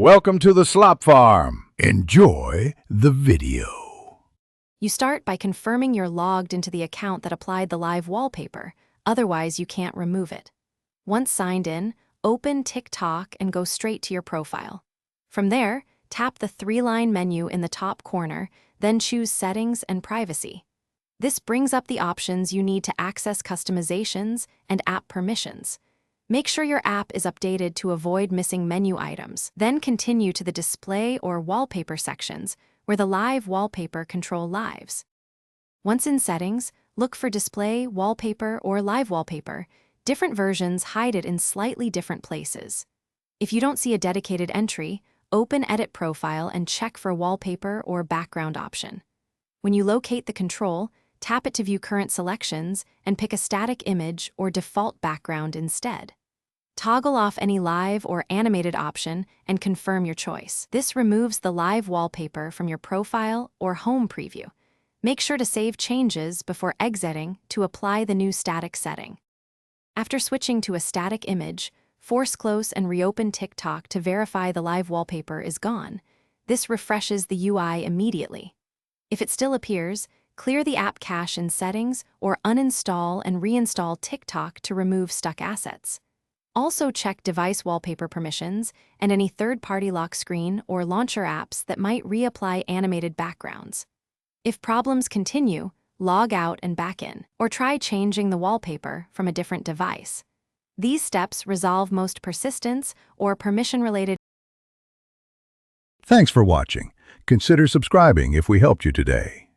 Welcome to the Slop Farm. Enjoy the video. You start by confirming you're logged into the account that applied the live wallpaper, otherwise you can't remove it. Once signed in, open TikTok and go straight to your profile. From there, tap the three-line menu in the top corner, then choose Settings and Privacy. This brings up the options you need to access customizations and app permissions. Make sure your app is updated to avoid missing menu items. Then continue to the Display or Wallpaper sections, where the live wallpaper control lives. Once in Settings, look for Display, Wallpaper, or Live Wallpaper. Different versions hide it in slightly different places. If you don't see a dedicated entry, open Edit Profile and check for Wallpaper or Background option. When you locate the control, tap it to view current selections and pick a static image or default background instead. Toggle off any live or animated option and confirm your choice. This removes the live wallpaper from your profile or home preview. Make sure to save changes before exiting to apply the new static setting. After switching to a static image, force close and reopen TikTok to verify the live wallpaper is gone. This refreshes the UI immediately. If it still appears, clear the app cache in Settings or uninstall and reinstall TikTok to remove stuck assets. Also check device wallpaper permissions and any third-party lock screen or launcher apps that might reapply animated backgrounds. If problems continue, log out and back in, or try changing the wallpaper from a different device. These steps resolve most persistence or permission-related. Thanks for watching. Consider subscribing if we helped you today.